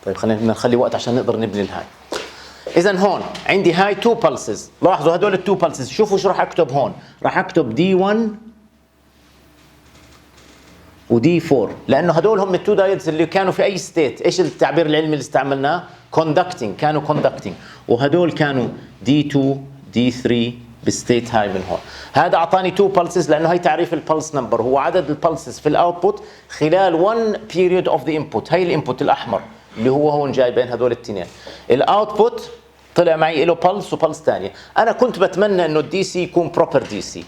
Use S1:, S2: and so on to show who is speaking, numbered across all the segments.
S1: طيب خلينا نخلي وقت عشان نقدر نبني الهاي. اذا هون عندي هاي 2 بلسز، لاحظوا هدول ال2 بلسز، شوفوا شو راح اكتب هون، راح اكتب D1 ودي 4 لانه هدول هم التو دايودز اللي كانوا في اي ستيت. ايش التعبير العلمي اللي استعملناه؟ كوندكتنج، كانوا كوندكتنج، وهدول كانوا دي 2 دي 3 بستيت هاي من هون. هذا اعطاني 2 بلسز لانه هي تعريف البلس نمبر، هو عدد البلسز في الاوتبوت خلال 1 بيريود اوف ذا انبوت. هي الانبوت الاحمر اللي هو هون جاي بين هدول الاثنين. الاوتبوت طلع معي له بلس وبلس ثانيه. انا كنت بتمنى انه الدي سي يكون بروبر دي سي،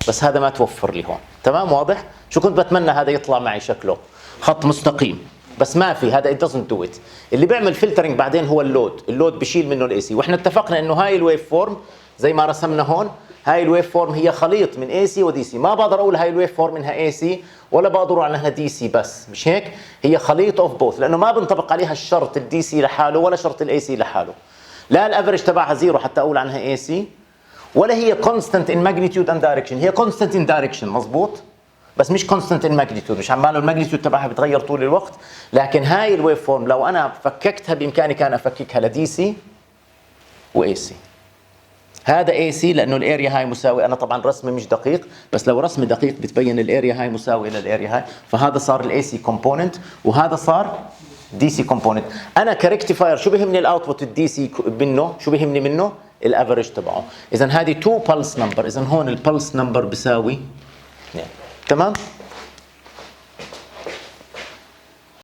S1: بس هذا ما توفر لي هون. تمام واضح؟ شو كنت بتمنى هذا يطلع معي شكله خط مستقيم، بس ما في، هذا it doesn't do it. اللي بيعمل فلترنج بعدين هو اللود بشيل منه الاي سي. واحنا اتفقنا انه هاي الويف فورم زي ما رسمنا هون، هاي الويف فورم هي خليط من اي سي ودي سي. ما بقدر اقول هاي الويف فورم منها اي سي ولا بقدر اقول عنها دي سي بس، مش هيك؟ هي خليط اوف بوث، لانه ما بنطبق عليها الشرط الدي سي لحاله ولا شرط الاي سي لحاله. لا الافرج تبعها زيرو حتى اقول عنها اي سي، ولا هي constant in magnitude and direction. هي constant in direction مظبوط، بس مش constant in magnitude، مش عماله الماجنتيود تبعها بتغير طول الوقت. لكن هاي الويف فورم لو انا فككتها بامكاني كان افككها لدي سي واي سي. هذا اي سي لانه الاريا هاي مساوي، انا طبعا رسمي مش دقيق، بس لو رسمي دقيق بتبين الاريا هاي مساوي للاريا هاي، فهذا صار الاي سي كومبوننت وهذا صار دي سي كومبوننت. انا كريكتيفاير شو بيهمني الاوتبوت الدي سي منه؟ شو بيهمني منه؟ الافرج تبعه. اذا هذه 2 بلس نمبر، اذا هون البلس نمبر بيساوي 2. تمام؟